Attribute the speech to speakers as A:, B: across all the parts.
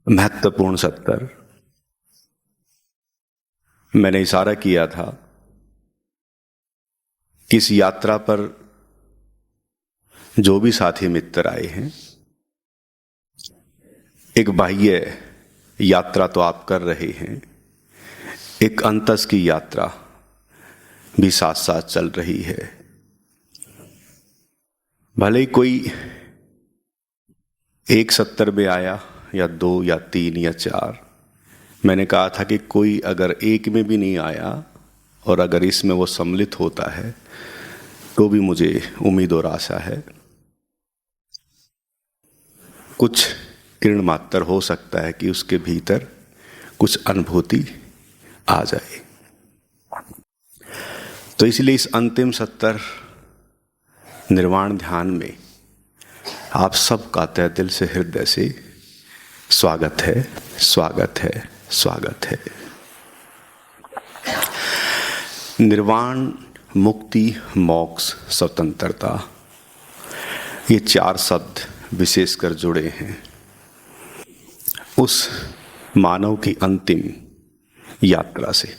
A: महत्वपूर्ण 70। मैंने इशारा किया था कि इस यात्रा पर जो भी साथी मित्र आए हैं, एक बाह्य यात्रा तो आप कर रहे हैं, एक अंतस की यात्रा भी साथ साथ चल रही है। भले ही कोई एक 70 में आया या 2 या 3 या 4, मैंने कहा था कि कोई अगर एक में भी नहीं आया और अगर इसमें वो सम्मिलित होता है तो भी मुझे उम्मीद और आशा है कुछ किरण मात्र हो सकता है कि उसके भीतर कुछ अनुभूति आ जाए। तो इसलिए इस अंतिम 70 निर्वाण ध्यान में आप सबका तहे दिल से, हृदय से स्वागत है, स्वागत है, स्वागत है। निर्वाण, मुक्ति, मोक्ष, स्वतंत्रता, ये 4 शब्द विशेषकर जुड़े हैं उस मानव की अंतिम यात्रा से।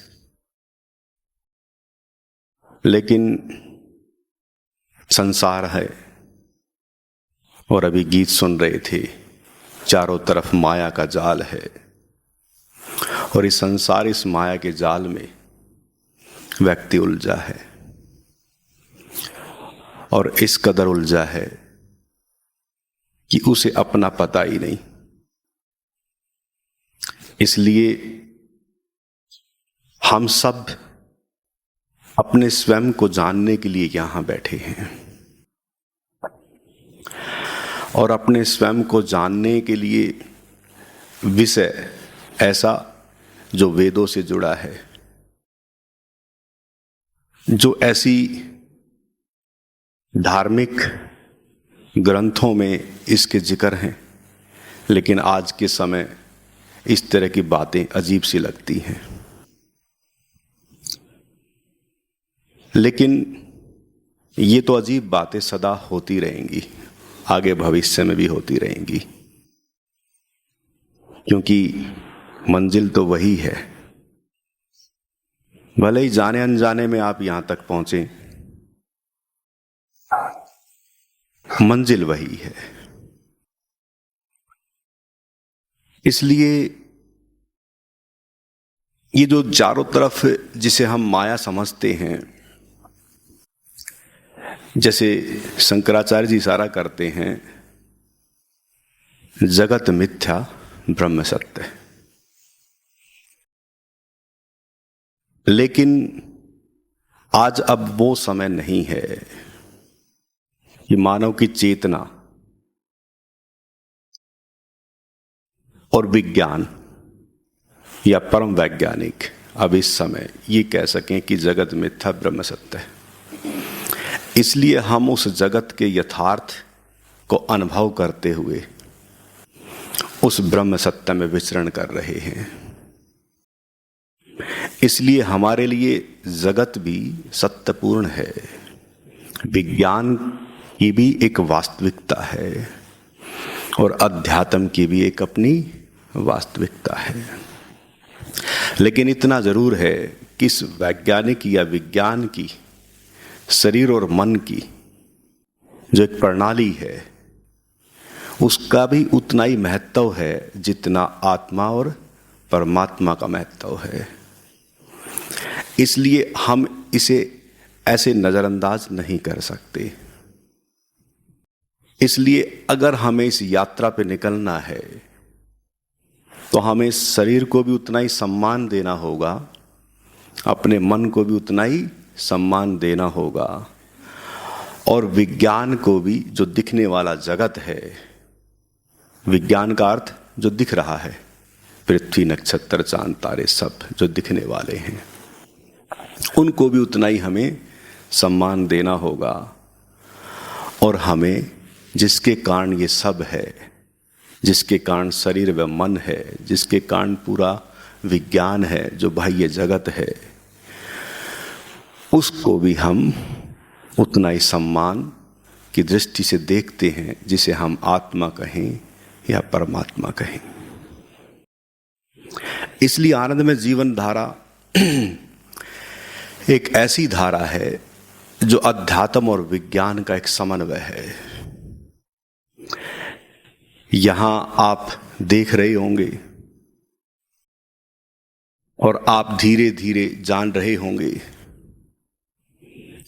A: लेकिन संसार है और अभी गीत सुन रहे थे, चारों तरफ माया का जाल है और इस संसार, इस माया के जाल में व्यक्ति उलझा है और इस कदर उलझा है कि उसे अपना पता ही नहीं। इसलिए हम सब अपने स्वयं को जानने के लिए यहां बैठे हैं और अपने स्वयं को जानने के लिए विषय ऐसा जो वेदों से जुड़ा है, जो ऐसी धार्मिक ग्रंथों में इसके जिक्र हैं, लेकिन आज के समय इस तरह की बातें अजीब सी लगती हैं। लेकिन ये तो अजीब बातें सदा होती रहेंगी, आगे भविष्य में भी होती रहेंगी, क्योंकि मंजिल तो वही है। भले ही जाने अनजाने में आप यहां तक पहुंचे, मंजिल वही है। इसलिए ये जो चारों तरफ जिसे हम माया समझते हैं, जैसे शंकराचार्य जी इशारा करते हैं, जगत मिथ्या ब्रह्म सत्य। लेकिन आज अब वो समय नहीं है कि मानव की चेतना और विज्ञान या परम वैज्ञानिक अब इस समय ये कह सकें कि जगत मिथ्या ब्रह्म सत्य है। इसलिए हम उस जगत के यथार्थ को अनुभव करते हुए उस ब्रह्म सत्य में विचरण कर रहे हैं। इसलिए हमारे लिए जगत भी सत्यपूर्ण है, विज्ञान की भी एक वास्तविकता है और अध्यात्म की भी एक अपनी वास्तविकता है। लेकिन इतना जरूर है कि इस वैज्ञानिक या विज्ञान की शरीर और मन की जो एक प्रणाली है, उसका भी उतना ही महत्व है जितना आत्मा और परमात्मा का महत्व है। इसलिए हम इसे ऐसे नजरअंदाज नहीं कर सकते। इसलिए अगर हमें इस यात्रा पे निकलना है तो हमें शरीर को भी उतना ही सम्मान देना होगा, अपने मन को भी उतना ही सम्मान देना होगा और विज्ञान को भी, जो दिखने वाला जगत है, विज्ञान का अर्थ जो दिख रहा है, पृथ्वी, नक्षत्र, चांद, तारे, सब जो दिखने वाले हैं, उनको भी उतना ही हमें सम्मान देना होगा। और हमें जिसके कारण ये सब है, जिसके कारण शरीर व मन है, जिसके कारण पूरा विज्ञान है, जो बाह्य जगत है, उसको भी हम उतना ही सम्मान की दृष्टि से देखते हैं, जिसे हम आत्मा कहें या परमात्मा कहें। इसलिए आनंद में जीवन धारा एक ऐसी धारा है जो अध्यात्म और विज्ञान का एक समन्वय है। यहां आप देख रहे होंगे और आप धीरे धीरे जान रहे होंगे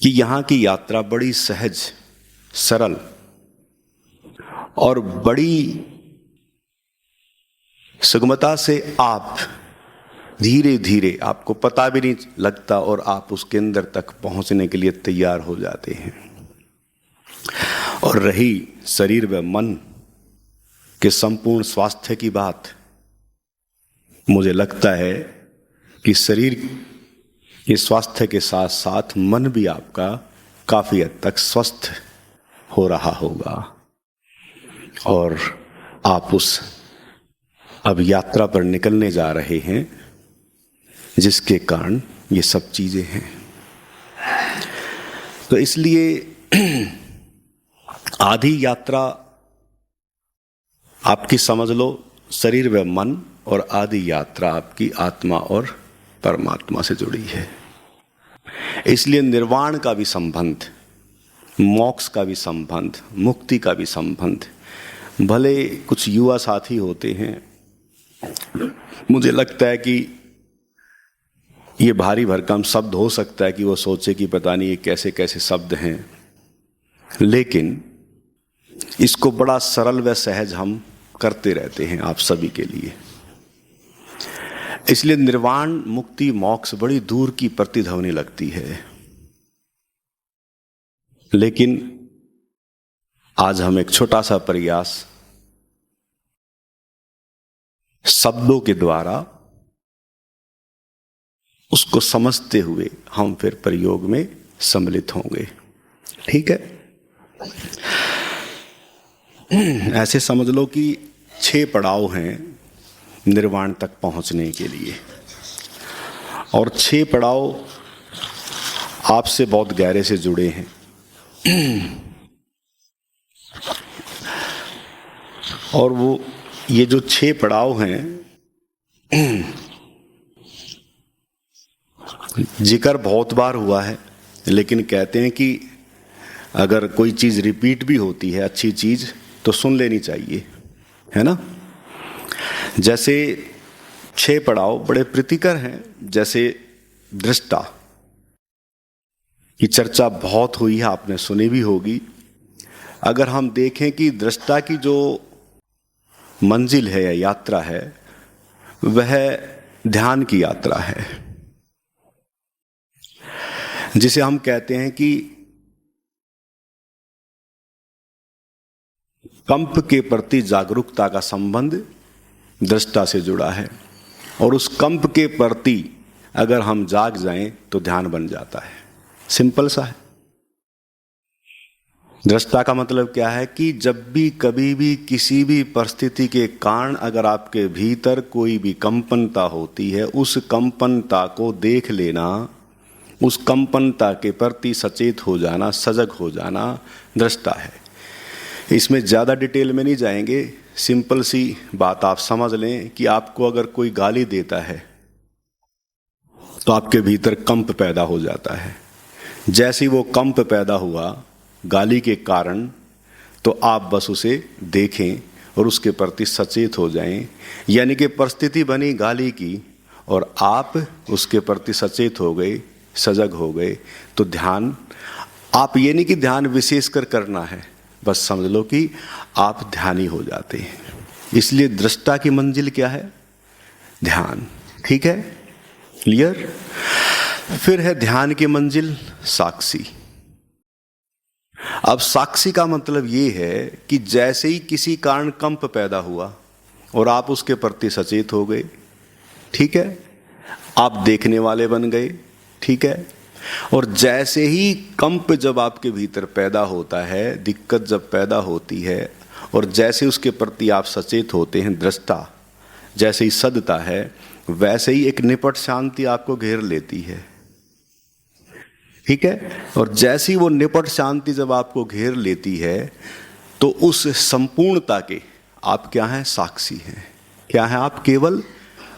A: कि यहां की यात्रा बड़ी सहज, सरल और बड़ी सुगमता से आप धीरे धीरे, आपको पता भी नहीं लगता और आप उसके अंदर तक पहुंचने के लिए तैयार हो जाते हैं। और रही शरीर व मन के संपूर्ण स्वास्थ्य की बात, मुझे लगता है कि शरीर के स्वास्थ्य के साथ साथ मन भी आपका काफी हद तक स्वस्थ हो रहा होगा और आप उस अब यात्रा पर निकलने जा रहे हैं जिसके कारण ये सब चीजें हैं। तो इसलिए आधी यात्रा आपकी समझ लो शरीर व मन, और आधी यात्रा आपकी आत्मा और परमात्मा से जुड़ी है। इसलिए निर्वाण का भी संबंध, मोक्ष का भी संबंध, मुक्ति का भी संबंध, भले कुछ युवा साथी होते हैं, मुझे लगता है कि ये भारी भरकम शब्द हो सकता है कि वो सोचे कि पता नहीं ये कैसे कैसे शब्द हैं, लेकिन इसको बड़ा सरल व सहज हम करते रहते हैं आप सभी के लिए। इसलिए निर्वाण, मुक्ति, मोक्ष बड़ी दूर की प्रतिध्वनि लगती है, लेकिन आज हम एक छोटा सा प्रयास शब्दों के द्वारा उसको समझते हुए हम फिर प्रयोग में सम्मिलित होंगे। ठीक है? ऐसे समझ लो कि 6 पड़ाव हैं निर्वाण तक पहुंचने के लिए, और 6 पड़ाव आपसे बहुत गहरे से जुड़े हैं। और वो ये जो 6 पड़ाव हैं, जिक्र बहुत बार हुआ है, लेकिन कहते हैं कि अगर कोई चीज रिपीट भी होती है, अच्छी चीज, तो सुन लेनी चाहिए, है ना। जैसे 6 पड़ाव बड़े प्रीतिकर हैं, जैसे दृष्टा की चर्चा बहुत हुई है, आपने सुनी भी होगी। अगर हम देखें कि दृष्टा की जो मंजिल है या यात्रा है, वह ध्यान की यात्रा है, जिसे हम कहते हैं कि कंप के प्रति जागरूकता का संबंध दृष्टा से जुड़ा है, और उस कंप के प्रति अगर हम जाग जाएं तो ध्यान बन जाता है। सिंपल सा है। दृष्टा का मतलब क्या है कि जब भी, कभी भी, किसी भी परिस्थिति के कारण अगर आपके भीतर कोई भी कंपनता होती है, उस कंपनता को देख लेना, उस कंपनता के प्रति सचेत हो जाना, सजग हो जाना दृष्टा है। इसमें ज़्यादा डिटेल में नहीं जाएंगे, सिंपल सी बात आप समझ लें कि आपको अगर कोई गाली देता है तो आपके भीतर कंप पैदा हो जाता है। जैसे ही वो कंप पैदा हुआ गाली के कारण, तो आप बस उसे देखें और उसके प्रति सचेत हो जाएं। यानी कि परिस्थिति बनी गाली की और आप उसके प्रति सचेत हो गए, सजग हो गए, तो ध्यान, आप ये नहीं कि ध्यान विशेष कर करना है, बस समझ लो कि आप ध्यानी हो जाते हैं। इसलिए दृष्टा की मंजिल क्या है? ध्यान। ठीक है? क्लियर? फिर है ध्यान की मंजिल साक्षी। अब साक्षी का मतलब ये है कि जैसे ही किसी कारण कंप पैदा हुआ और आप उसके प्रति सचेत हो गए, ठीक है, आप देखने वाले बन गए, ठीक है, और जैसे ही कंप जब आपके भीतर पैदा होता है, दिक्कत जब पैदा होती है, और जैसे उसके प्रति आप सचेत होते हैं, दृष्टा जैसे ही सदता है, वैसे ही एक निपट शांति आपको घेर लेती है। ठीक है? और जैसी वो निपट शांति जब आपको घेर लेती है, तो उस संपूर्णता के आप क्या हैं? साक्षी हैं। क्या हैं आप? केवल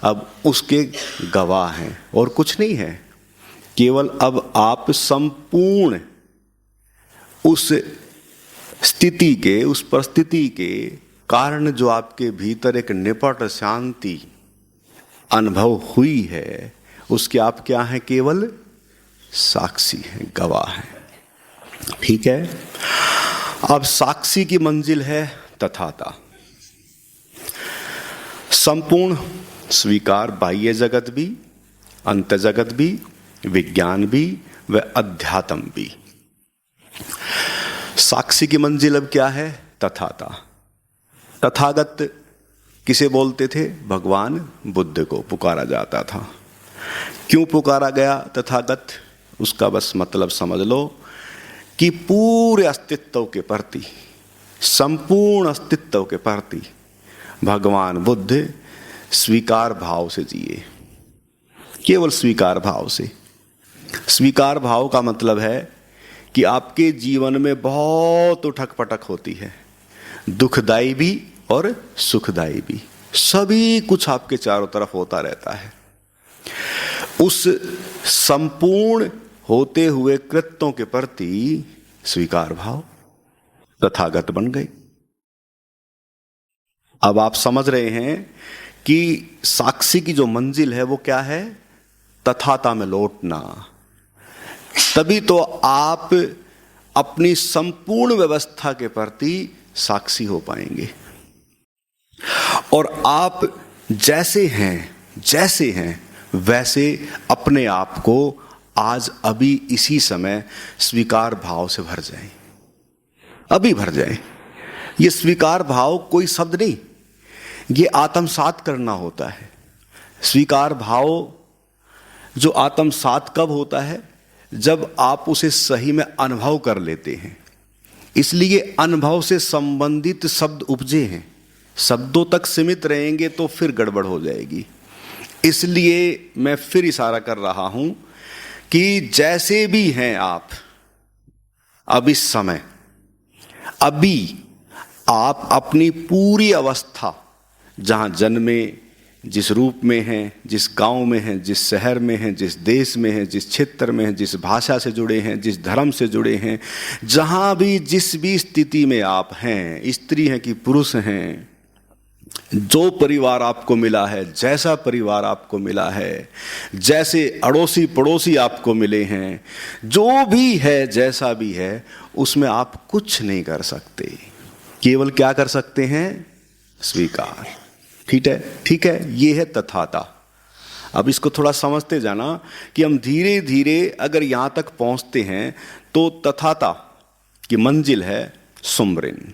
A: अब उसके गवाह हैं और कुछ नहीं है। केवल अब आप संपूर्ण उस स्थिति के, उस परिस्थिति के कारण जो आपके भीतर एक निपट शांति अनुभव हुई है, उसके आप क्या हैं? केवल साक्षी हैं, गवाह हैं। ठीक है। अब साक्षी की मंजिल है तथाता, संपूर्ण स्वीकार, बाह्य जगत भी, अंत जगत भी, विज्ञान भी व अध्यात्म भी। साक्षी की मंजिल अब क्या है? तथाता। तथागत किसे बोलते थे? भगवान बुद्ध को पुकारा जाता था। क्यों पुकारा गया तथागत? उसका बस मतलब समझ लो कि पूरे अस्तित्व के प्रति, संपूर्ण अस्तित्व के प्रति भगवान बुद्ध स्वीकार भाव से जिए, केवल स्वीकार भाव से। स्वीकार भाव का मतलब है कि आपके जीवन में बहुत उठक पटक होती है, दुखदाई भी और सुखदाई भी, सभी कुछ आपके चारों तरफ होता रहता है। उस संपूर्ण होते हुए कृत्यों के प्रति स्वीकार भाव तथागत बन गई। अब आप समझ रहे हैं कि साक्षी की जो मंजिल है वो क्या है? तथाता में लौटना। तभी तो आप अपनी संपूर्ण व्यवस्था के प्रति साक्षी हो पाएंगे। और आप जैसे हैं वैसे अपने आप को आज अभी इसी समय स्वीकार भाव से भर जाएं, अभी भर जाएं। ये स्वीकार भाव कोई शब्द नहीं, ये आत्मसात करना होता है। स्वीकार भाव जो आत्मसात कब होता है? जब आप उसे सही में अनुभव कर लेते हैं। इसलिए अनुभव से संबंधित शब्द उपजे हैं। शब्दों तक सीमित रहेंगे तो फिर गड़बड़ हो जाएगी। इसलिए मैं फिर इशारा कर रहा हूं कि जैसे भी हैं आप अब इस समय, अभी आप अपनी पूरी अवस्था, जहां जन्मे, जिस रूप में हैं, जिस गांव में हैं, जिस शहर में हैं, जिस देश में हैं, जिस क्षेत्र में हैं, जिस भाषा से जुड़े हैं, जिस धर्म से जुड़े हैं, जहां भी जिस भी स्थिति में आप हैं, स्त्री हैं कि पुरुष हैं, जो परिवार आपको मिला है, जैसा परिवार आपको मिला है, जैसे अड़ोसी पड़ोसी आपको मिले हैं, जो भी है, जैसा भी है, उसमें आप कुछ नहीं कर सकते। केवल क्या कर सकते हैं? स्वीकार। ठीक है, ये है तथाता। अब इसको थोड़ा समझते जाना कि हम धीरे धीरे अगर यहां तक पहुंचते हैं तो तथाता की मंजिल है सुमरिन।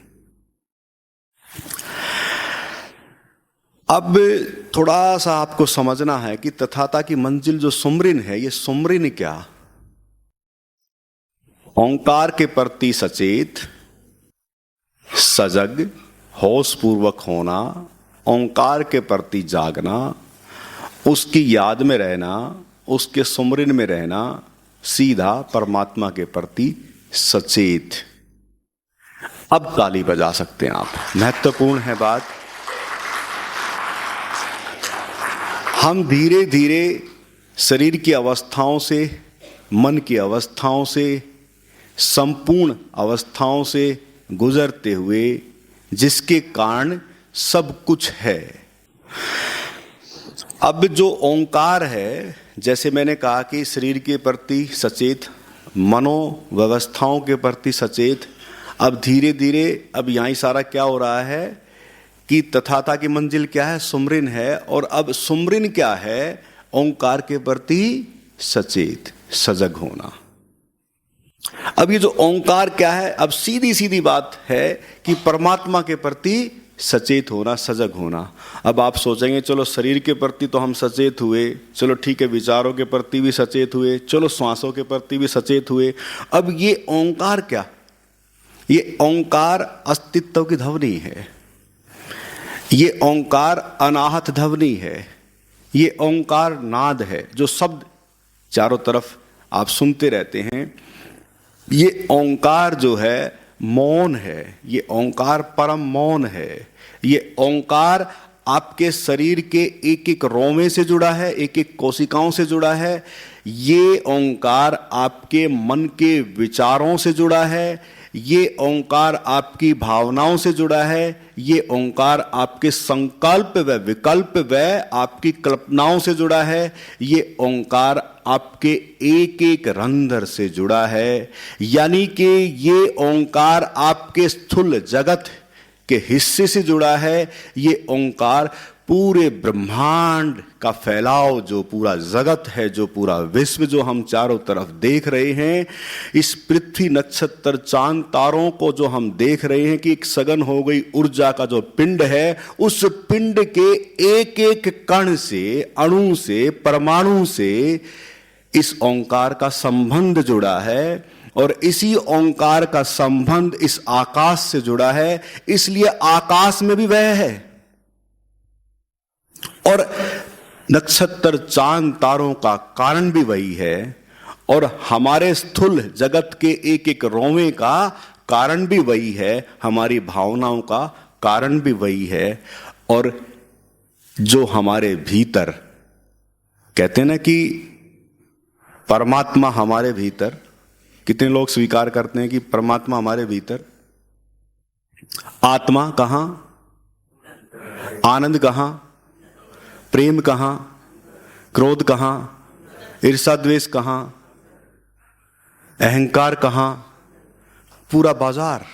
A: अब थोड़ा सा आपको समझना है कि तथाता की मंजिल जो सुमरिन है, ये सुमरिन क्या? ओंकार के प्रति सचेत, सजग, होश पूर्वक होना, ओंकार के प्रति जागना, उसकी याद में रहना, उसके सुमरिन में रहना, सीधा परमात्मा के प्रति सचेत। अब ताली बजा सकते हैं आप। महत्वपूर्ण है बात। हम धीरे धीरे शरीर की अवस्थाओं से, मन की अवस्थाओं से, संपूर्ण अवस्थाओं से गुजरते हुए, जिसके कारण सब कुछ है। अब जो ओंकार है, जैसे मैंने कहा कि शरीर के प्रति सचेत, मनोव्यवस्थाओं के प्रति सचेत, अब धीरे धीरे अब यहाँ इशारा क्या हो रहा है कि तथाता की मंजिल क्या है? सुमरिन है। और अब सुमरिन क्या है? ओंकार के प्रति सचेत, सजग होना। अब ये जो ओंकार क्या है? अब सीधी सीधी बात है कि परमात्मा के प्रति सचेत होना, सजग होना। अब आप सोचेंगे चलो शरीर के प्रति तो हम सचेत हुए, चलो ठीक है, विचारों के प्रति भी सचेत हुए, चलो श्वासों के प्रति भी सचेत हुए। अब ये ओंकार क्या? ये ओंकार अस्तित्व की ध्वनि है, ये ओंकार अनाहत ध्वनि है, ये ओंकार नाद है, जो शब्द चारों तरफ आप सुनते रहते हैं। ये ओंकार जो है मौन है, ये ओंकार परम मौन है, ये ओंकार आपके शरीर के एक एक रोमे से जुड़ा है, एक एक कोशिकाओं से जुड़ा है। ये ओंकार आपके मन के विचारों से जुड़ा है। ये ओंकार आपकी भावनाओं से जुड़ा है। ये ओंकार आपके संकल्प व विकल्प व आपकी कल्पनाओं से जुड़ा है। ये ओंकार आपके एक एक रंध्र से जुड़ा है। यानी कि ये ओंकार आपके स्थूल जगत के हिस्से से जुड़ा है। ये ओंकार पूरे ब्रह्मांड का फैलाव, जो पूरा जगत है, जो पूरा विश्व जो हम चारों तरफ देख रहे हैं, इस पृथ्वी नक्षत्र चांद तारों को जो हम देख रहे हैं कि एक सघन हो गई ऊर्जा का जो पिंड है, उस पिंड के एक एक कण से, अणु से, परमाणु से इस ओंकार का संबंध जुड़ा है। और इसी ओंकार का संबंध इस आकाश से जुड़ा है। इसलिए आकाश में भी वह है और नक्षत्र चांद तारों का कारण भी वही है और हमारे स्थूल जगत के एक एक रोमे का कारण भी वही है, हमारी भावनाओं का कारण भी वही है। और जो हमारे भीतर कहते हैं ना कि परमात्मा हमारे भीतर, कितने लोग स्वीकार करते हैं कि परमात्मा हमारे भीतर? आत्मा कहां? आनंद कहां? प्रेम कहां? क्रोध कहां? ईर्ष्या द्वेष कहां? अहंकार कहां? पूरा बाजार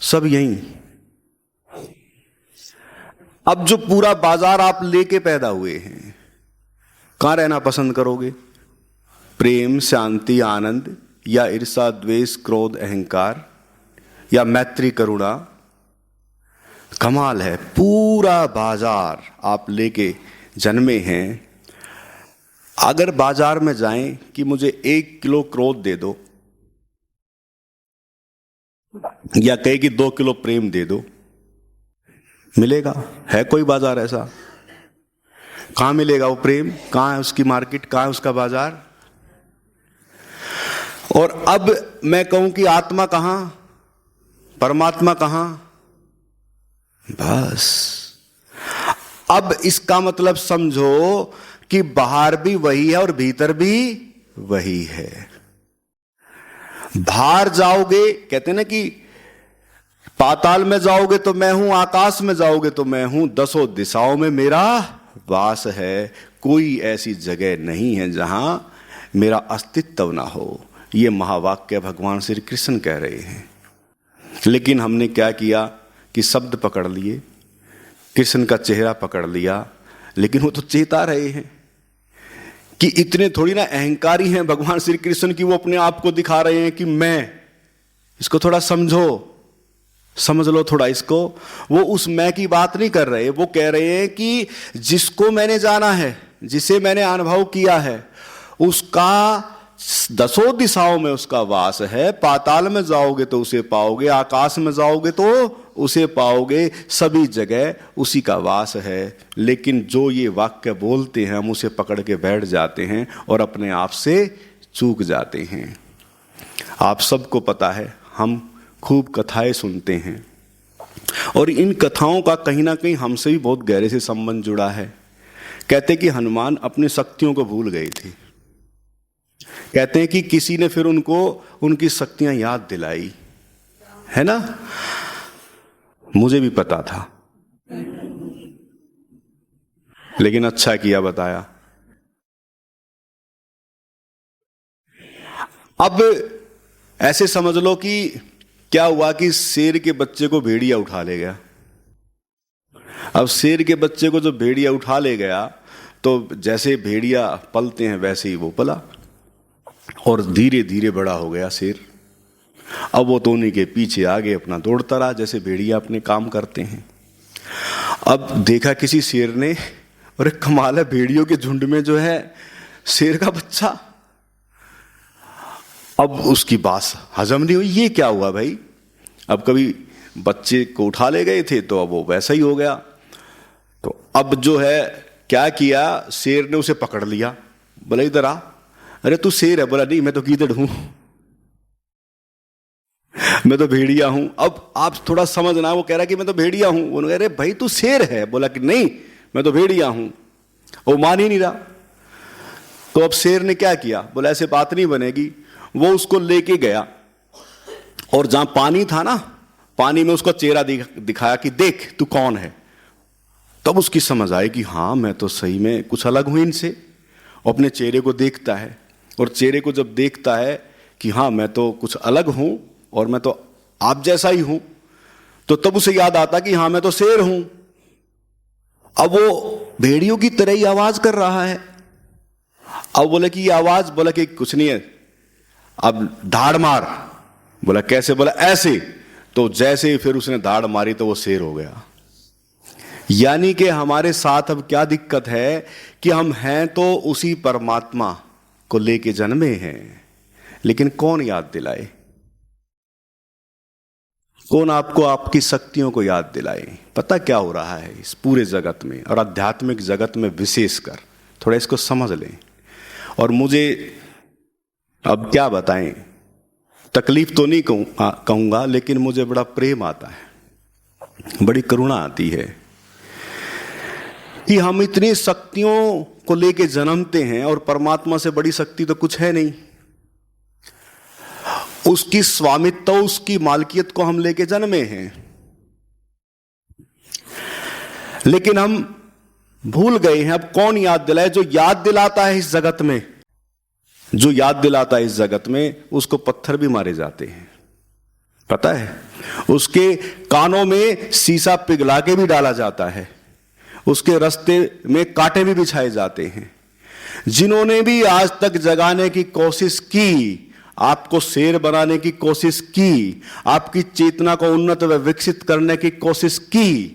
A: सब यही। अब जो पूरा बाजार आप लेके पैदा हुए हैं, कहां रहना पसंद करोगे? प्रेम, शांति, आनंद, या ईर्ष्या द्वेष क्रोध अहंकार, या मैत्री करुणा? कमाल है, पूरा बाजार आप लेके जन्मे हैं। अगर बाजार में जाएं कि मुझे 1 किलो क्रोध दे दो, या कहे कि 2 किलो प्रेम दे दो, मिलेगा? है कोई बाजार ऐसा? कहां मिलेगा वो प्रेम? कहां है उसकी मार्केट? कहां है उसका बाजार? और अब मैं कहूं कि आत्मा कहां, परमात्मा कहां? बस अब इसका मतलब समझो कि बाहर भी वही है और भीतर भी वही है। बाहर जाओगे, कहते ना कि पाताल में जाओगे तो मैं हूं, आकाश में जाओगे तो मैं हूं, 10 दिशाओं में मेरा वास है। कोई ऐसी जगह नहीं है जहां मेरा अस्तित्व ना हो। ये महावाक्य भगवान श्री कृष्ण कह रहे हैं। लेकिन हमने क्या किया कि शब्द पकड़ लिए, कृष्ण का चेहरा पकड़ लिया, लेकिन वो तो चेता रहे हैं कि इतने थोड़ी ना अहंकारी हैं भगवान श्री कृष्ण की वो अपने आप को दिखा रहे हैं कि मैं। इसको थोड़ा समझो, समझ लो थोड़ा इसको। वो उस मैं की बात नहीं कर रहे, वो कह रहे हैं कि जिसको मैंने जाना है, जिसे मैंने अनुभव किया है, उसका 10 दिशाओं में उसका वास है। पाताल में जाओगे तो उसे पाओगे, आकाश में जाओगे तो उसे पाओगे, सभी जगह उसी का वास है। लेकिन जो ये वाक्य बोलते हैं हम उसे पकड़ के बैठ जाते हैं और अपने आप से चूक जाते हैं। आप सबको पता है, हम खूब कथाएं सुनते हैं और इन कथाओं का कहीं ना कहीं हमसे भी बहुत गहरे से संबंध जुड़ा है। कहते कि हनुमान अपनी शक्तियों को भूल गए थे। कहते हैं कि किसी ने फिर उनको उनकी शक्तियां याद दिलाई, है ना? मुझे भी पता था, लेकिन अच्छा किया बताया। अब ऐसे समझ लो कि क्या हुआ कि शेर के बच्चे को भेड़िया उठा ले गया। अब शेर के बच्चे को जो भेड़िया उठा ले गया, तो जैसे भेड़िया पलते हैं वैसे ही वो पला और धीरे धीरे बड़ा हो गया शेर। अब वो तो उन्हीं के पीछे आगे अपना दौड़ता रहा जैसे भेड़िया अपने काम करते हैं। अब देखा किसी शेर ने, अरे कमाल है, भेड़ियों के झुंड में जो है शेर का बच्चा। अब उसकी बात हजम नहीं हुई, ये क्या हुआ भाई? अब कभी बच्चे को उठा ले गए थे तो अब वो वैसा ही हो गया। तो अब जो है क्या किया, शेर ने उसे पकड़ लिया, बोला इधर आ। अरे तू शेर है? बोला नहीं, मैं तो गीदड़ हूं। मैं तो भेड़िया हूं। अब आप थोड़ा समझना, वो कह रहा कि मैं तो भेड़िया हूं। वो कह रहे भाई तू शेर है। बोला कि नहीं मैं तो भेड़िया हूं। वो मान ही नहीं रहा। तो अब शेर ने क्या किया, बोला ऐसे बात नहीं बनेगी। वो उसको लेके गया और जहां पानी था ना, पानी में उसका चेहरा दिखाया कि देख तू कौन है। तब उसकी समझ आई कि हाँ मैं तो सही में कुछ अलग हूं इनसे। अपने चेहरे को देखता है, और चेहरे को जब देखता है कि हाँ मैं तो कुछ अलग हूं और मैं तो आप जैसा ही हूं, तो तब उसे याद आता कि हाँ मैं तो शेर हूं। अब वो भेड़ियों की तरह ही आवाज कर रहा है। अब बोले कि ये आवाज, बोला कि कुछ नहीं है, अब धाड़ मार। बोला कैसे, बोला ऐसे। तो जैसे ही फिर उसने धाड़ मारी तो वो शेर हो गया। यानी कि हमारे साथ अब क्या दिक्कत है कि हम हैं तो उसी परमात्मा को लेके जन्मे हैं, लेकिन कौन याद दिलाए, कौन आपको आपकी शक्तियों को याद दिलाए। पता क्या हो रहा है इस पूरे जगत में और आध्यात्मिक जगत में विशेषकर, थोड़ा इसको समझ लें। और मुझे अब क्या बताएं, तकलीफ तो नहीं कहूंगा, लेकिन मुझे बड़ा प्रेम आता है, बड़ी करुणा आती है कि हम इतनी शक्तियों को लेके जन्मते हैं और परमात्मा से बड़ी शक्ति तो कुछ है नहीं। उसकी स्वामित्व, उसकी मालकियत को हम लेके जन्मे हैं, लेकिन हम भूल गए हैं। अब कौन याद दिलाए, जो याद दिलाता है इस जगत में, जो याद दिलाता है इस जगत में, उसको पत्थर भी मारे जाते हैं। पता है, उसके कानों में शीशा पिघला के भी डाला जाता है, उसके रास्ते में कांटे भी बिछाए जाते हैं। जिन्होंने भी आज तक जगाने की कोशिश की, आपको शेर बनाने की कोशिश की, आपकी चेतना को उन्नत व विकसित करने की कोशिश की,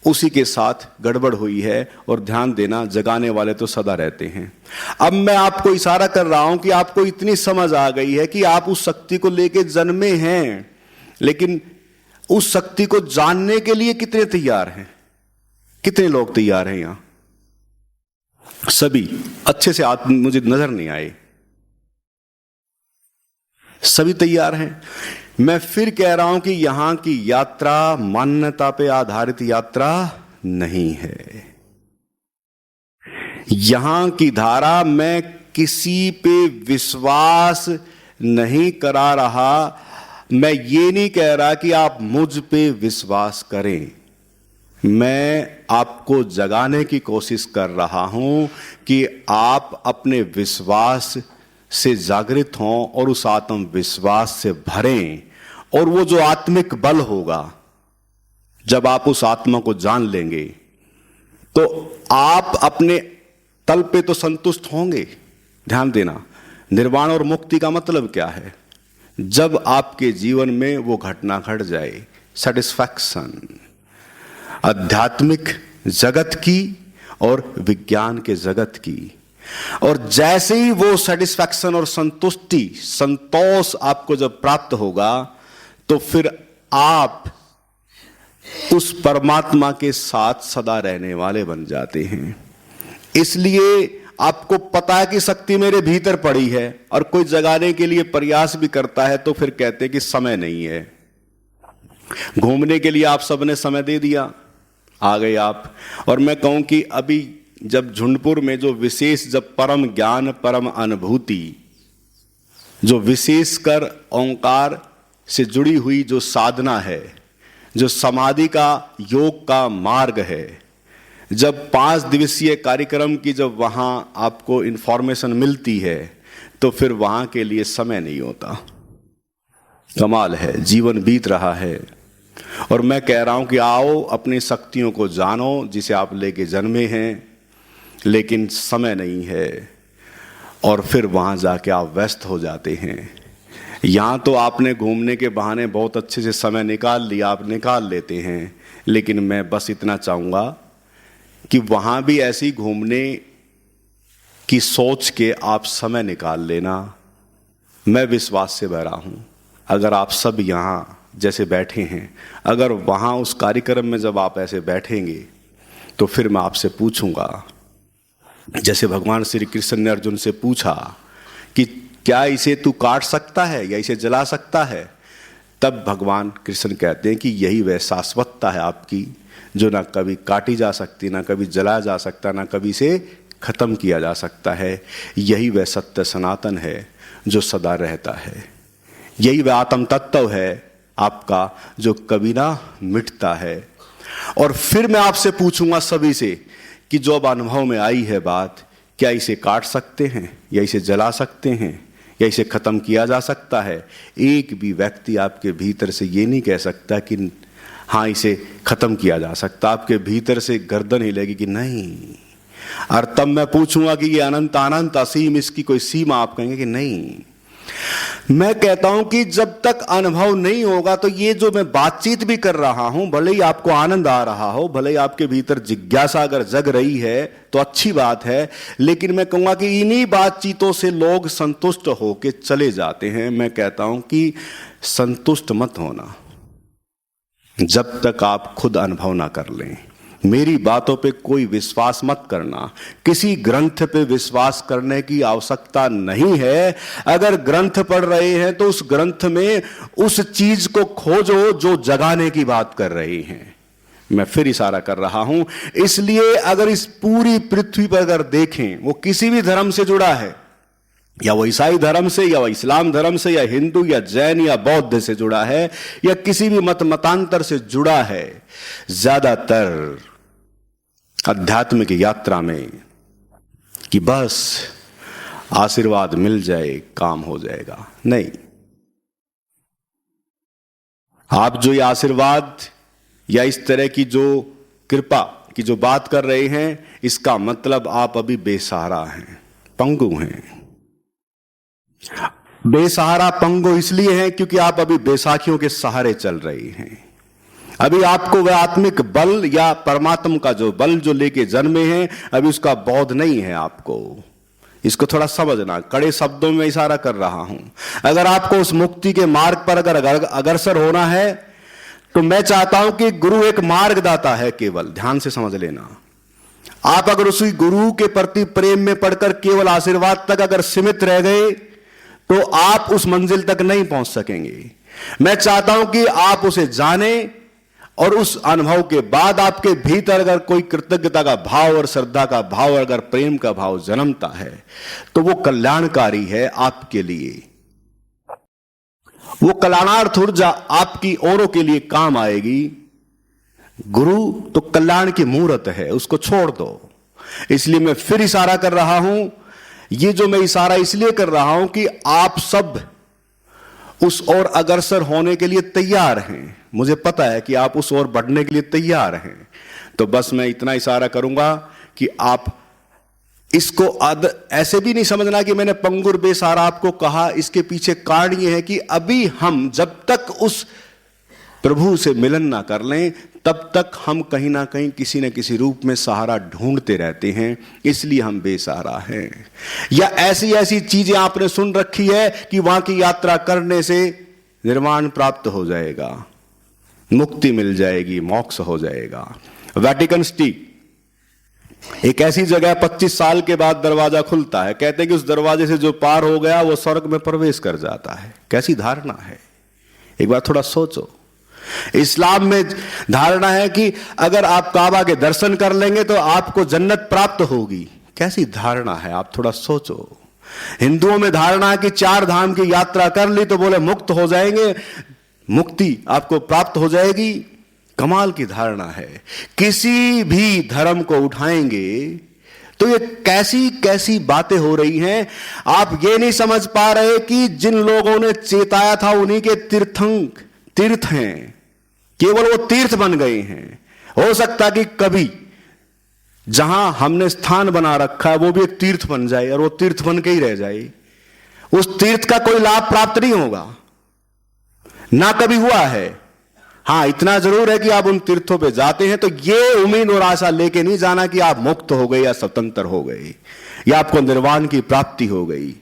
A: उसी के साथ गड़बड़ हुई है। और ध्यान देना, जगाने वाले तो सदा रहते हैं। अब मैं आपको इशारा कर रहा हूं कि आपको इतनी समझ आ गई है कि आप उस शक्ति को लेके जन्मे हैं, लेकिन उस शक्ति को जानने के लिए कितने तैयार हैं? कितने लोग तैयार हैं यहां? सभी अच्छे से मुझे नजर नहीं आए। सभी तैयार हैं। मैं फिर कह रहा हूं कि यहां की यात्रा मान्यता पे आधारित यात्रा नहीं है। यहां की धारा, मैं किसी पे विश्वास नहीं करा रहा। मैं ये नहीं कह रहा कि आप मुझ पे विश्वास करें। मैं आपको जगाने की कोशिश कर रहा हूं कि आप अपने विश्वास से जागृत हों और उस आत्मविश्वास से भरें। और वो जो आत्मिक बल होगा, जब आप उस आत्मा को जान लेंगे, तो आप अपने तल पे तो संतुष्ट होंगे। ध्यान देना, निर्वाण और मुक्ति का मतलब क्या है? जब आपके जीवन में वो घटना घट जाए, सेटिस्फैक्शन, आध्यात्मिक जगत की और विज्ञान के जगत की। और जैसे ही वो सेटिस्फैक्शन और संतुष्टि, संतोष आपको जब प्राप्त होगा, तो फिर आप उस परमात्मा के साथ सदा रहने वाले बन जाते हैं। इसलिए आपको पता है कि शक्ति मेरे भीतर पड़ी है, और कोई जगाने के लिए प्रयास भी करता है तो फिर कहते हैं कि समय नहीं है। घूमने के लिए आप सबने समय दे दिया, आ गए आप। और मैं कहूं कि अभी जब झुंडपुर में जो विशेष, जब परम ज्ञान परम अनुभूति, जो विशेषकर ओंकार से जुड़ी हुई जो साधना है, जो समाधि का योग का मार्ग है, जब 5 दिवसीय कार्यक्रम की जब वहां आपको इंफॉर्मेशन मिलती है, तो फिर वहां के लिए समय नहीं होता। कमाल है, जीवन बीत रहा है। और मैं कह रहा हूं कि आओ अपनी शक्तियों को जानो, जिसे आप लेके जन्मे हैं, लेकिन समय नहीं है। और फिर वहां जाके आप व्यस्त हो जाते हैं। यहां तो आपने घूमने के बहाने बहुत अच्छे से समय निकाल लिया, आप निकाल लेते हैं, लेकिन मैं बस इतना चाहूंगा कि वहां भी ऐसी घूमने की सोच के आप समय निकाल लेना। मैं विश्वास से भरा हूं, अगर आप सब यहां जैसे बैठे हैं, अगर वहां उस कार्यक्रम में जब आप ऐसे बैठेंगे, तो फिर मैं आपसे पूछूंगा, जैसे भगवान श्री कृष्ण ने अर्जुन से पूछा कि क्या इसे तू काट सकता है या इसे जला सकता है? तब भगवान कृष्ण कहते हैं कि यही वह शाश्वतता है आपकी, जो ना कभी काटी जा सकती, ना कभी जलाया जा सकता, ना कभी से खत्म किया जा सकता है। यही वह सत्य सनातन है जो सदा रहता है। यही वह आत्म तत्व है आपका जो कभी ना मिटता है। और फिर मैं आपसे पूछूंगा सभी से कि जो अब अनुभव में आई है बात, क्या इसे काट सकते हैं, या इसे जला सकते हैं, या इसे खत्म किया जा सकता है? एक भी व्यक्ति आपके भीतर से ये नहीं कह सकता कि हाँ इसे खत्म किया जा सकता। आपके भीतर से गर्दन हिलेगी कि नहीं। और तब मैं पूछूंगा कि ये अनंत अनंत असीम, इसकी कोई सीमा? आप कहेंगे कि नहीं। मैं कहता हूं कि जब तक अनुभव नहीं होगा तो ये जो मैं बातचीत भी कर रहा हूं, भले ही आपको आनंद आ रहा हो, भले ही आपके भीतर जिज्ञासा अगर जग रही है तो अच्छी बात है, लेकिन मैं कहूंगा कि इन्हीं बातचीतों से लोग संतुष्ट होकर चले जाते हैं। मैं कहता हूं कि संतुष्ट मत होना जब तक आप खुद अनुभव ना कर लें। मेरी बातों पे कोई विश्वास मत करना। किसी ग्रंथ पे विश्वास करने की आवश्यकता नहीं है। अगर ग्रंथ पढ़ रहे हैं तो उस ग्रंथ में उस चीज को खोजो जो जगाने की बात कर रही हैं। मैं फिर इशारा कर रहा हूं। इसलिए अगर इस पूरी पृथ्वी पर अगर देखें, वो किसी भी धर्म से जुड़ा है, या वो ईसाई धर्म से, या वो इस्लाम धर्म से, या हिंदू या जैन या बौद्ध से जुड़ा है, या किसी भी मतांतर से जुड़ा है, ज्यादातर आध्यात्मिक यात्रा में कि बस आशीर्वाद मिल जाए काम हो जाएगा, नहीं। आप जो ये आशीर्वाद या इस तरह की जो कृपा की जो बात कर रहे हैं, इसका मतलब आप अभी बेसहारा हैं, पंगु हैं। बेसहारा पंगु इसलिए हैं क्योंकि आप अभी बैसाखियों के सहारे चल रहे हैं। अभी आपको वह आत्मिक बल या परमात्मा का जो बल जो लेके जन्मे हैं, अभी उसका बोध नहीं है आपको। इसको थोड़ा समझना, कड़े शब्दों में इशारा कर रहा हूं। अगर आपको उस मुक्ति के मार्ग पर अगर अग्रसर होना है तो मैं चाहता हूं कि गुरु एक मार्गदाता है केवल, ध्यान से समझ लेना। आप अगर उसी गुरु के प्रति प्रेम में पड़कर केवल आशीर्वाद तक अगर सीमित रह गए तो आप उस मंजिल तक नहीं पहुंच सकेंगे। मैं चाहता हूं कि आप उसे जाने और उस अनुभव के बाद आपके भीतर अगर कोई कृतज्ञता का भाव और श्रद्धा का भाव, अगर प्रेम का भाव जन्मता है तो वो कल्याणकारी है आपके लिए। वो कल्याणार्थ ऊर्जा आपकी औरों के लिए काम आएगी। गुरु तो कल्याण की मूर्त है, उसको छोड़ दो। इसलिए मैं फिर इशारा कर रहा हूं। ये जो मैं इशारा इसलिए कर रहा हूं कि आप सब उस ओर अग्रसर होने के लिए तैयार हैं। मुझे पता है कि आप उस ओर बढ़ने के लिए तैयार हैं। तो बस मैं इतना इशारा करूंगा कि आप इसको ऐसे भी नहीं समझना कि मैंने पंगुर बेसहारा आपको कहा। इसके पीछे कारण यह है कि अभी हम जब तक उस प्रभु से मिलन ना कर लें तब तक हम कहीं ना कहीं किसी न किसी रूप में सहारा ढूंढते रहते हैं, इसलिए हम बेसहारा हैं। या ऐसी ऐसी चीजें आपने सुन रखी है कि वहां की यात्रा करने से निर्वाण प्राप्त हो जाएगा, मुक्ति मिल जाएगी, मोक्ष हो जाएगा। वेटिकन सिटी एक ऐसी जगह 25 साल के बाद दरवाजा खुलता है। कहते हैं कि उस दरवाजे से जो पार हो गया वो स्वर्ग में प्रवेश कर जाता है। कैसी धारणा है, एक बार थोड़ा सोचो। इस्लाम में धारणा है कि अगर आप काबा के दर्शन कर लेंगे तो आपको जन्नत प्राप्त होगी। कैसी धारणा है, आप थोड़ा सोचो। हिंदुओं में धारणा है कि 4 धाम की यात्रा कर ली तो बोले मुक्त हो जाएंगे, मुक्ति आपको प्राप्त हो जाएगी। कमाल की धारणा है। किसी भी धर्म को उठाएंगे तो ये कैसी कैसी बातें हो रही हैं। आप ये नहीं समझ पा रहे कि जिन लोगों ने चेताया था उन्हीं के तीर्थ हैं, केवल वो तीर्थ बन गए हैं। हो सकता कि कभी जहां हमने स्थान बना रखा है वो भी एक तीर्थ बन जाए और वो तीर्थ बन के ही रह जाए। उस तीर्थ का कोई लाभ प्राप्त नहीं होगा, ना कभी हुआ है। हां, इतना जरूर है कि आप उन तीर्थों पे जाते हैं तो ये उम्मीद और आशा लेके नहीं जाना कि आप मुक्त हो गए या स्वतंत्र हो गए या आपको निर्वाण की प्राप्ति हो गई।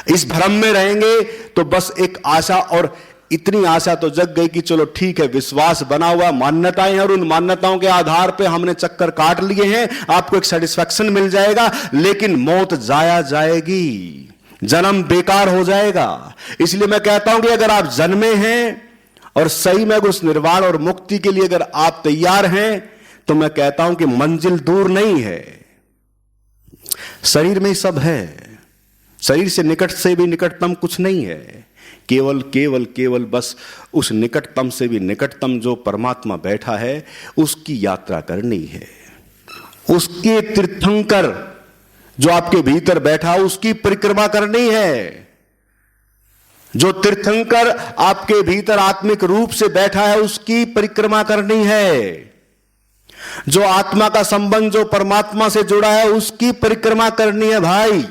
A: इस भ्रम में रहेंगे तो बस एक आशा, और इतनी आशा तो जग गई कि चलो ठीक है, विश्वास बना हुआ, मान्यताएं हैं और उन मान्यताओं के आधार पे हमने चक्कर काट लिए हैं, आपको एक सेटिस्फैक्शन मिल जाएगा। लेकिन मौत जाया जाएगी, जन्म बेकार हो जाएगा। इसलिए मैं कहता हूं कि अगर आप जन्मे हैं और सही में उस निर्वाण और मुक्ति के लिए अगर आप तैयार हैं तो मैं कहता हूं कि मंजिल दूर नहीं है, शरीर में ही सब है। शरीर से निकट से भी निकटतम कुछ नहीं है, केवल केवल केवल बस उस निकटतम से भी निकटतम जो परमात्मा बैठा है उसकी यात्रा करनी है। उसके तीर्थंकर जो आपके भीतर बैठा उसकी परिक्रमा करनी है। जो तीर्थंकर आपके भीतर आत्मिक रूप से बैठा है उसकी परिक्रमा करनी है। जो आत्मा का संबंध जो परमात्मा से जुड़ा है उसकी परिक्रमा करनी है भाई।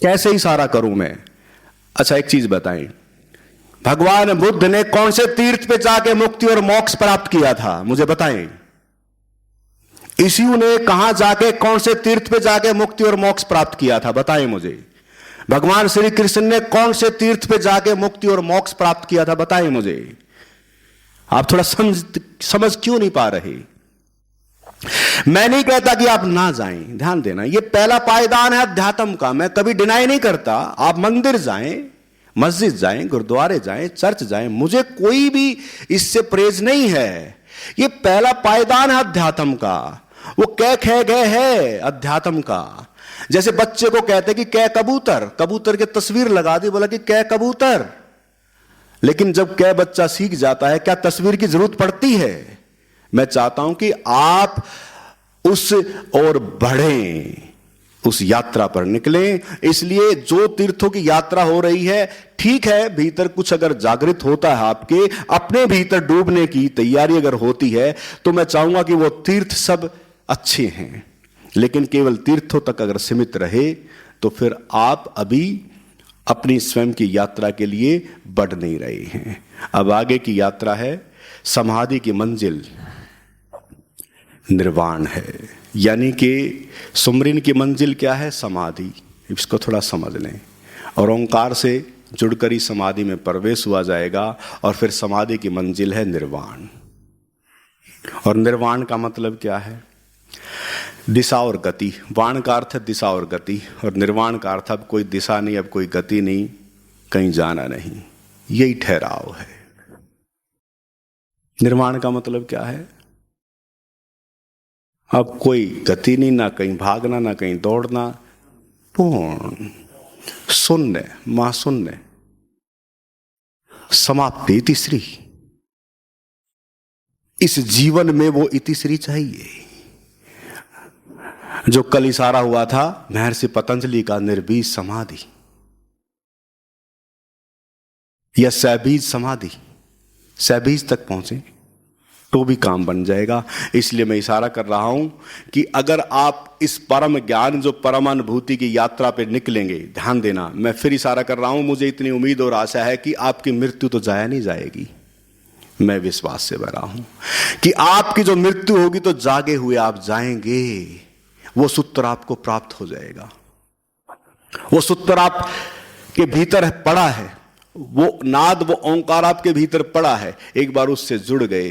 A: कैसे इशारा करूं मैं? अच्छा एक चीज बताएं, भगवान बुद्ध ने कौन से तीर्थ पे जाके मुक्ति और मोक्ष प्राप्त किया था? मुझे बताएं। यीशु ने कहां जाके कौन से तीर्थ पे जाके मुक्ति और मोक्ष प्राप्त किया था? बताएं मुझे। भगवान श्री कृष्ण ने कौन से तीर्थ पे जाके मुक्ति और मोक्ष प्राप्त किया था? बताएं मुझे। आप थोड़ा समझ क्यों नहीं पा रहे? मैं नहीं कहता कि आप ना जाएं, ध्यान देना, ये पहला पायदान है अध्यात्म का। मैं कभी डिनाई नहीं करता। आप मंदिर जाएं, मस्जिद जाएं, गुरुद्वारे जाएं, चर्च जाएं, मुझे कोई भी इससे परहेज नहीं है। ये पहला पायदान है अध्यात्म का। वो कै खे गए है अध्यात्म का। जैसे बच्चे को कहते कि कै कबूतर, कबूतर की तस्वीर लगा दी, बोला कि कै कबूतर। लेकिन जब कै बच्चा सीख जाता है, क्या तस्वीर की जरूरत पड़ती है? मैं चाहता हूं कि आप उस ओर बढ़ें, उस यात्रा पर निकलें। इसलिए जो तीर्थों की यात्रा हो रही है, ठीक है, भीतर कुछ अगर जागृत होता है, आपके अपने भीतर डूबने की तैयारी अगर होती है, तो मैं चाहूंगा कि वो तीर्थ सब अच्छे हैं, लेकिन केवल तीर्थों तक अगर सीमित रहे तो फिर आप अभी अपनी स्वयं की यात्रा के लिए बढ़ नहीं रहे हैं। अब आगे की यात्रा है समाधि की मंजिल निर्वाण है, यानी कि सुमरिन की मंजिल क्या है? समाधि। इसको थोड़ा समझ लें। और ओंकार से जुड़कर ही समाधि में प्रवेश हुआ जाएगा और फिर समाधि की मंजिल है निर्वाण। और निर्वाण का मतलब क्या है? दिशा और गति। वाण का अर्थ है दिशा और गति, और निर्वाण का अर्थ अब कोई दिशा नहीं, अब कोई गति नहीं, कहीं जाना नहीं, यही ठहराव है। निर्वाण का मतलब क्या है? अब कोई गति नहीं, ना कहीं भागना, ना कहीं दौड़ना, पूर्ण शून्य, महाशून्य, समाप्ति, इतिश्री। इस जीवन में वो इतिश्री चाहिए जो कल इशारा हुआ था महर्षि पतंजलि का, निर्बीज समाधि या सहबीज समाधि। सहबीज तक पहुंचे तो भी काम बन जाएगा। इसलिए मैं इशारा कर रहा हूं कि अगर आप इस परम ज्ञान जो परम अनुभूति की यात्रा पे निकलेंगे, ध्यान देना, मैं फिर इशारा कर रहा हूं, मुझे इतनी उम्मीद और आशा है कि आपकी मृत्यु तो जाया नहीं जाएगी। मैं विश्वास से भरा हूं कि आपकी जो मृत्यु होगी तो जागे हुए आप जाएंगे। वो सूत्र आपको प्राप्त हो जाएगा। वो सूत्र आप के भीतर पड़ा है, वो नाद, वो ओंकार आपके भीतर पड़ा है। एक बार उससे जुड़ गए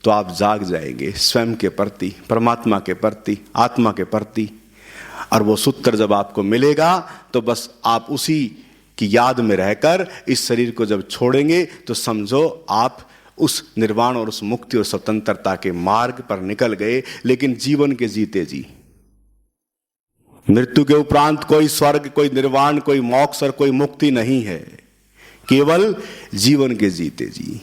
A: तो आप जाग जाएंगे स्वयं के प्रति, परमात्मा के प्रति, आत्मा के प्रति। और वो सूत्र जब आपको मिलेगा तो बस आप उसी की याद में रहकर इस शरीर को जब छोड़ेंगे तो समझो आप उस निर्वाण और उस मुक्ति और स्वतंत्रता के मार्ग पर निकल गए। लेकिन जीवन के जीते जी, मृत्यु के उपरांत कोई स्वर्ग, कोई निर्वाण, कोई मोक्ष और कोई मुक्ति नहीं है, केवल जीवन के जीते जी।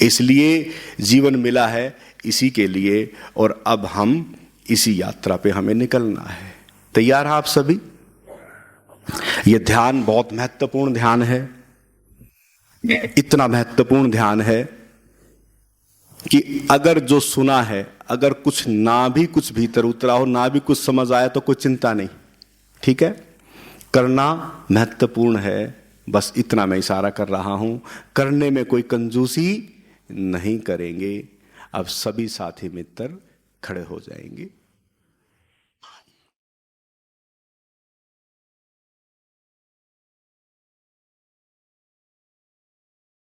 A: इसलिए जीवन मिला है इसी के लिए, और अब हम इसी यात्रा पे हमें निकलना है। तैयार हैं आप सभी? यह ध्यान बहुत महत्वपूर्ण ध्यान है। इतना महत्वपूर्ण ध्यान है कि अगर जो सुना है, अगर कुछ ना भी कुछ भीतर उतरा हो, ना भी कुछ समझ आया, तो कोई चिंता नहीं, ठीक है? करना महत्वपूर्ण है। बस इतना मैं इशारा कर रहा हूं, करने में कोई कंजूसी नहीं करेंगे। अब सभी साथी मित्र खड़े हो जाएंगे।